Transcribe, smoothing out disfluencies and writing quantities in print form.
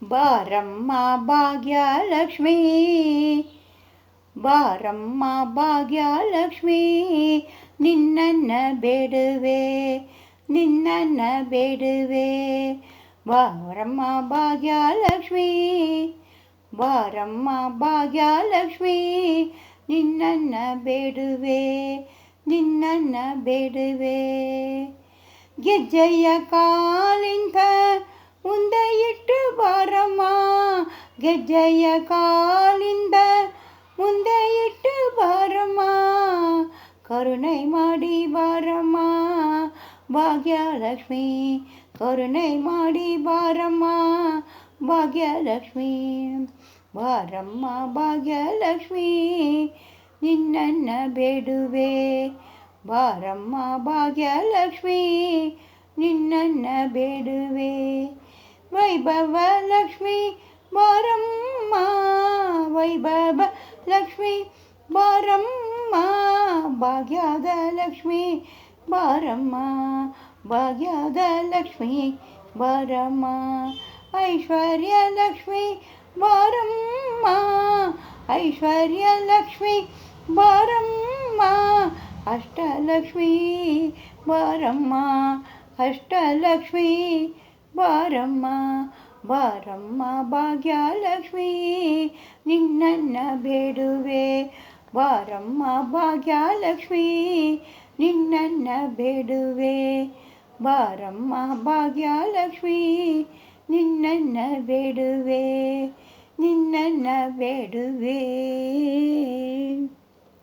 ಬಾರಮ್ಮ ಭಾಗ್ಯಲಕ್ಷ್ಮೀ, ಬಾರಮ್ಮ ಭಾಗ್ಯಲಕ್ಷ್ಮೀ, ನಿನ್ನನ್ನು ಬೇಡುವೆ, ನಿನ್ನನ್ನು ಬೇಡುವೆ. ಬಾರಮ್ಮ ಭಾಗ್ಯಲಕ್ಷ್ಮೀ, ಬಾರಮ್ಮ ಭಾಗ್ಯಲಕ್ಷ್ಮೀ, ನಿನ್ನನ್ನು ಬೇಡುವೆ, ನಿನ್ನನ್ನು ಬೇಡುವೆ. ಗೆಜ್ಜೆಯ ಕಾಲಿಂದ ಮುಂದೆ ಇಟ್ಟು ಬಾರಮ್ಮ, ಗೆಜ್ಜೆಯ ಕಾಲಿಂದ ಮುಂದೆ ಇಟ್ಟು ಬಾರಮ್ಮ, ಕರುಣೆ ಮಾಡಿ ಬಾರಮ್ಮ ಭಾಗ್ಯಲಕ್ಷ್ಮೀ, ಕರುಣೆ ಮಾಡಿ ಬಾರಮ್ಮ ಭಾಗ್ಯಲಕ್ಷ್ಮೀ. ಬಾರಮ್ಮ ಭಾಗ್ಯಲಕ್ಷ್ಮೀ, ನಿನ್ನನ್ನು ಬೇಡುವೆ, ಬಾರಮ್ಮ ಭಾಗ್ಯಲಕ್ಷ್ಮೀ, ನಿನ್ನನ್ನು ಬೇಡುವೆ. ವೈಭವ ಲಕ್ಷ್ಮೀ ಬಾರಮ್ಮ, ವೈಭವ ಲಕ್ಷ್ಮೀ ಬಾರಮ್ಮ, ಭಾಗ್ಯದ ಲಕ್ಷ್ಮೀ ಬಾರಮ್ಮ, ಭಾಗ್ಯದ ಲಕ್ಷ್ಮೀ ಬಾರಮ್ಮ. ಐಶ್ವರ್ಯ ಲಕ್ಷ್ಮೀ ಬಾರಮ್ಮ, ಐಶ್ವರ್ಯ ಲಕ್ಷ್ಮೀ ಬಾರಮ್ಮ, ಅಷ್ಟಲಕ್ಷ್ಮೀ ಬಾರಮ್ಮ, ಅಷ್ಟಲಕ್ಷ್ಮೀ ಬಾರಮ್ಮ. ಬಾರಮ್ಮ ಭಾಗ್ಯಲಕ್ಷ್ಮೀ, ನಿನ್ನನ್ನು ಬೇಡುವೆ, ಬಾರಮ್ಮ ಭಾಗ್ಯಲಕ್ಷ್ಮೀ, ನಿನ್ನನ್ನು ಬೇಡುವೆ. ಬಾರಮ್ಮ ಭಾಗ್ಯಲಕ್ಷ್ಮೀ, ನಿನ್ನನ್ನು ಬೇಡುವೆ, ನಿನ್ನನ್ನು ಬೇಡುವೆ.